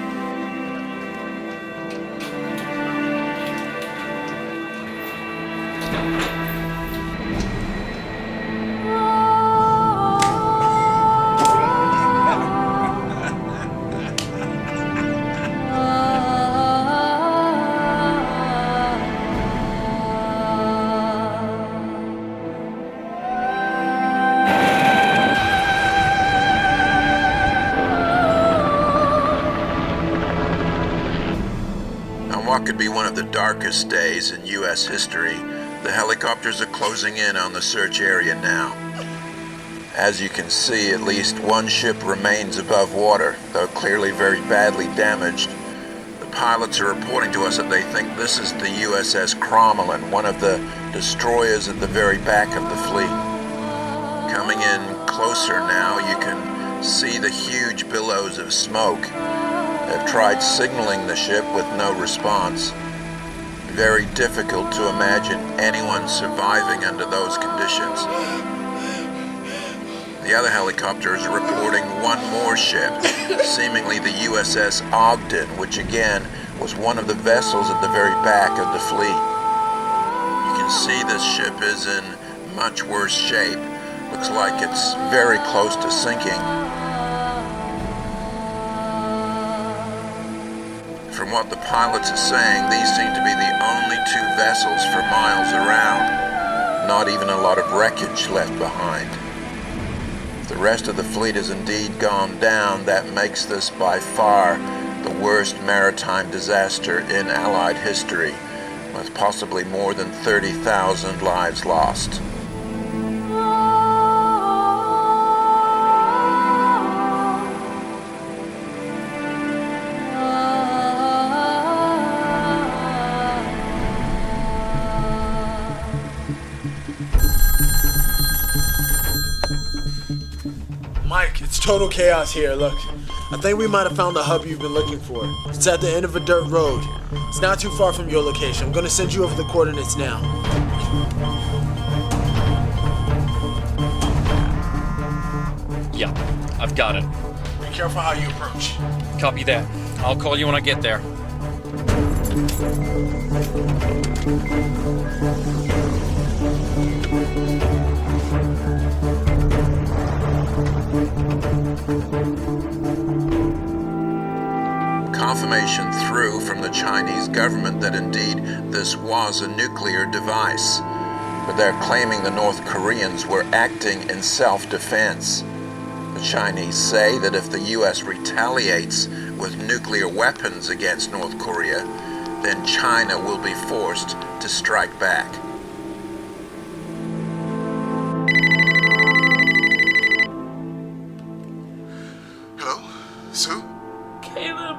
What could be one of the darkest days in U.S. history, the helicopters are closing in on the search area now. As you can see, at least one ship remains above water, though clearly very badly damaged. The pilots are reporting to us that they think this is the USS Crommelin, one of the destroyers at the very back of the fleet. Coming in closer now, you can see the huge billows of smoke. Have tried signaling the ship with no response. Very difficult to imagine anyone surviving under those conditions. The other helicopters are reporting one more ship, seemingly the USS Ogden, which again was one of the vessels at the very back of the fleet. You can see this ship is in much worse shape. Looks like it's very close to sinking. From what the pilots are saying, these seem to be the only 2 vessels for miles around. Not even a lot of wreckage left behind. If the rest of the fleet has indeed gone down, that makes this by far the worst maritime disaster in Allied history, with possibly more than 30,000 lives lost. Mike, it's total chaos here. Look, I think we might have found the hub you've been looking for. It's at the end of a dirt road. It's not too far from your location. I'm gonna send you over the coordinates now. Yeah, I've got it. Be careful how you approach. Copy that. I'll call you when I get there. Confirmation through from the Chinese government that indeed this was a nuclear device, but they're claiming the North Koreans were acting in self-defense. The Chinese say that if the US retaliates with nuclear weapons against North Korea, then China will be forced to strike back. Hello? Sue? Caleb.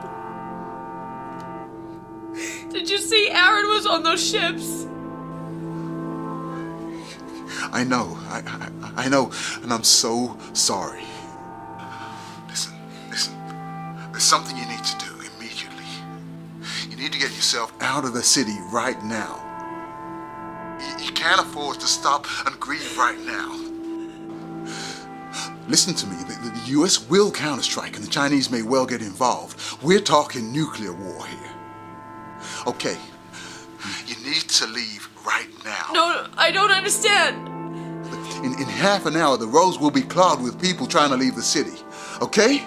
Did you see Aaron was on those ships? I know. I know, and I'm so sorry. Listen. There's something you need to do immediately. You need to get yourself out of the city right now. You can't afford to stop and grieve right now. Listen to me. The U.S. will counterstrike, and the Chinese may well get involved. We're talking nuclear war here. Okay, you need to leave right now. No, I don't understand. In half an hour, the roads will be clogged with people trying to leave the city. Okay?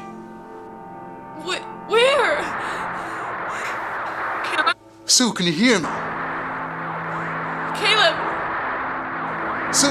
Where? Sue, can you hear me? Caleb! Sue.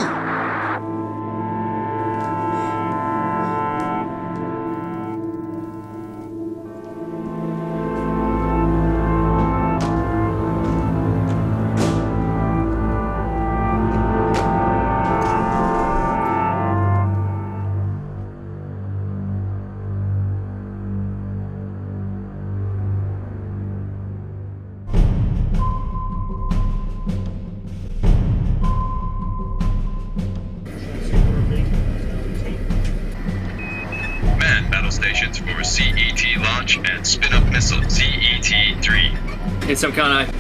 Man battle stations for CET launch and spin-up missile CET-3. Need some kind of...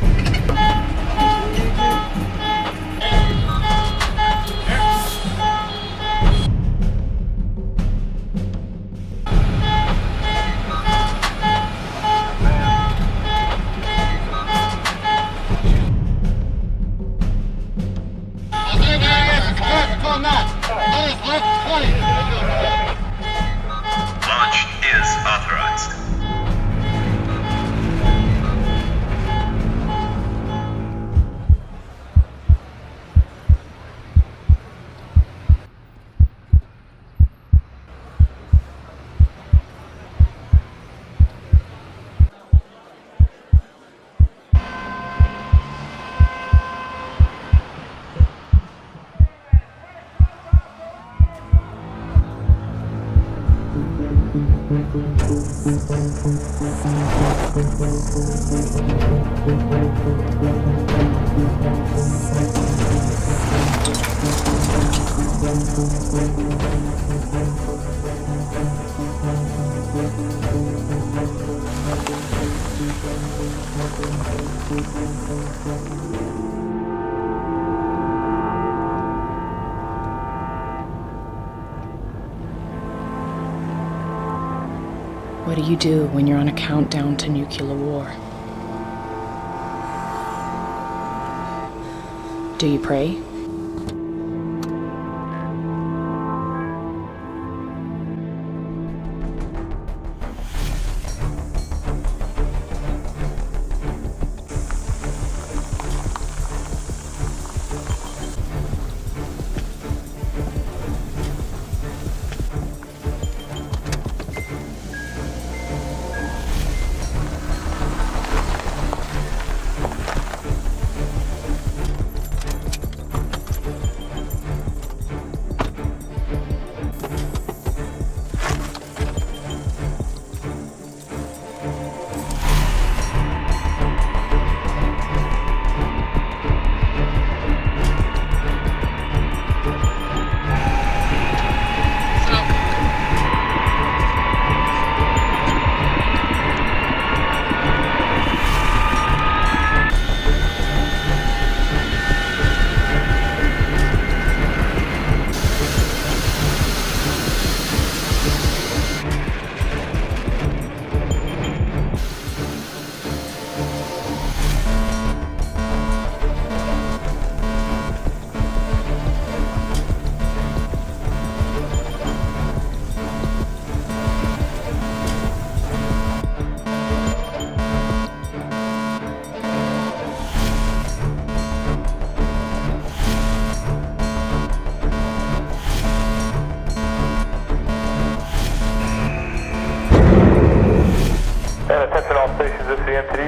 Launch is authorized. What do you do when you're on a countdown to nuclear war? Do you pray?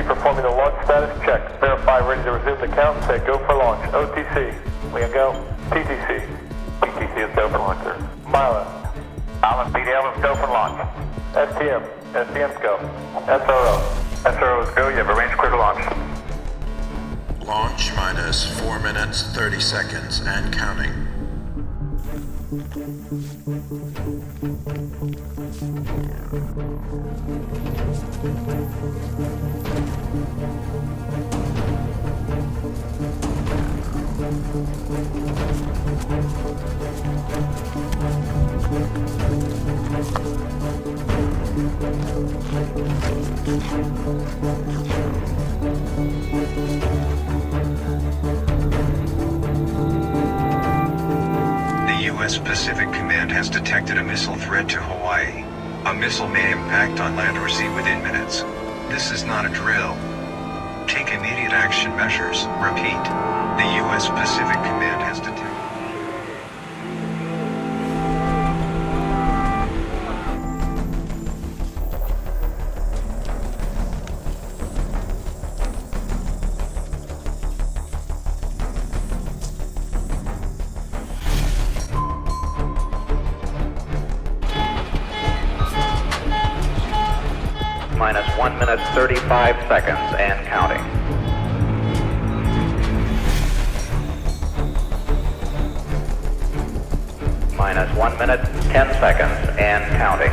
Performing the launch status check. Verify ready to resume the count and say go for launch. OTC. We can go. TTC. TTC is go for launch, sir. Mila. Island PDL is go for launch. STM. STM's go. SRO. SRO is go. You have a range clear to launch. Launch minus 4 minutes, 30 seconds, and counting. The U.S. Pacific Command has detected a missile threat to Hawaii. A missile may impact on land or sea within minutes. This is not a drill. Take immediate action measures. Repeat. The U.S. Pacific Command has detected... Minus 1 minute 35 seconds and counting. Minus 1 minute 10 seconds and counting.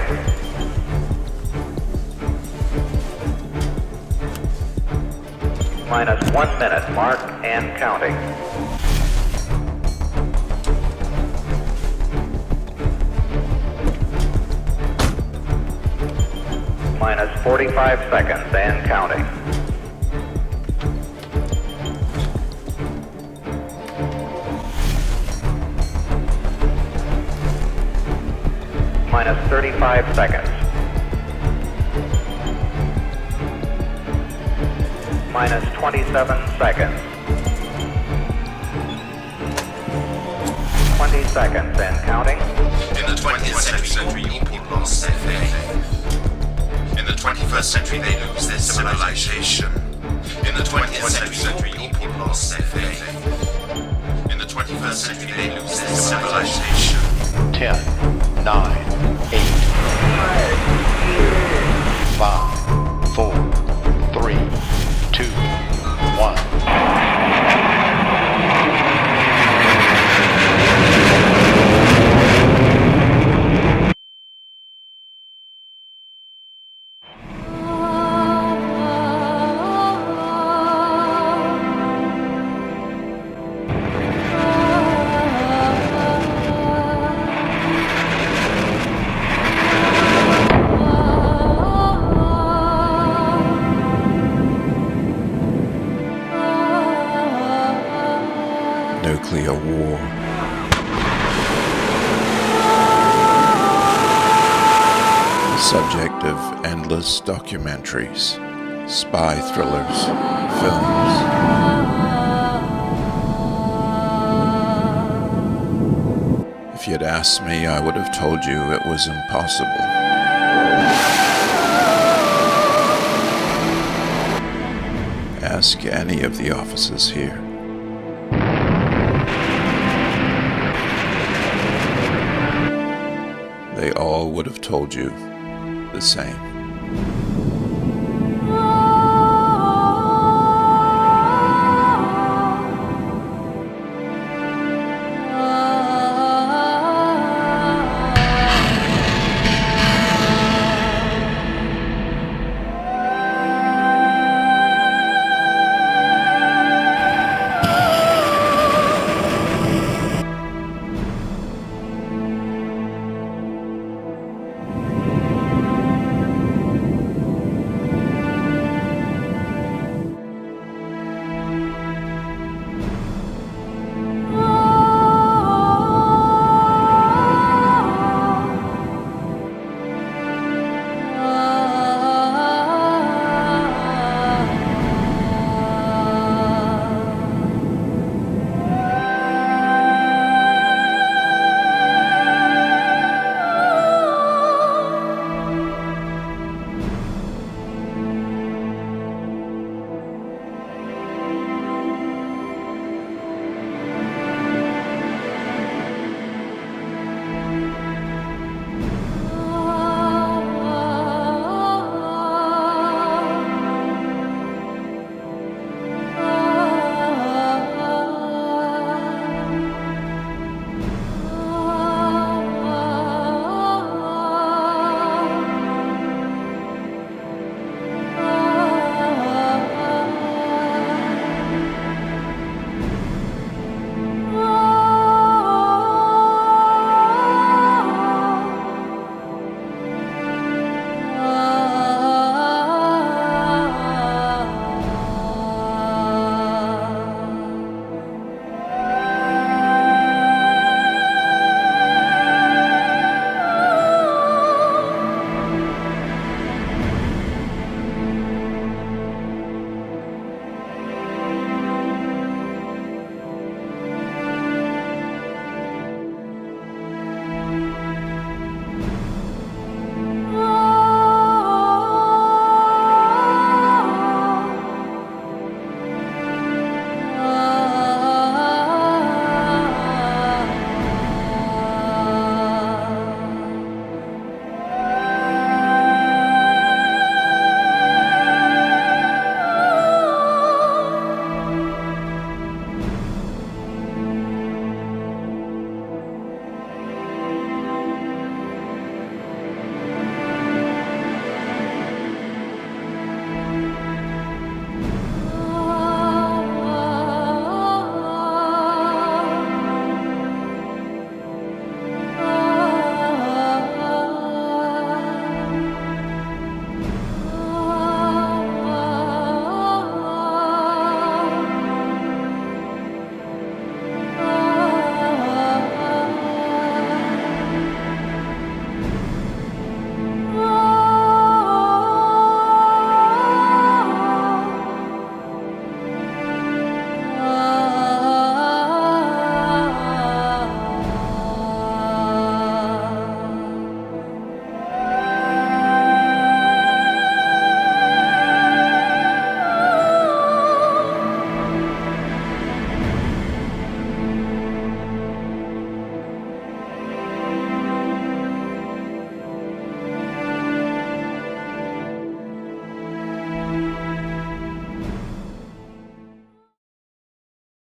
Minus 1 minute mark and counting. Minus 45 seconds and counting. Minus 35 seconds. Minus 27 seconds. 20 seconds and counting. In the 20th century, people lost their faith. In the 21st century, they lose their civilization. In the 20th century, people lost their faith. In the 21st century, they lose their civilization. 10, 9, 8, 5, 4, 3, 2, 1. Nuclear war. The subject of endless documentaries, spy thrillers, films. If you'd asked me, I would have told you it was impossible. Ask any of the officers here. They all would have told you the same.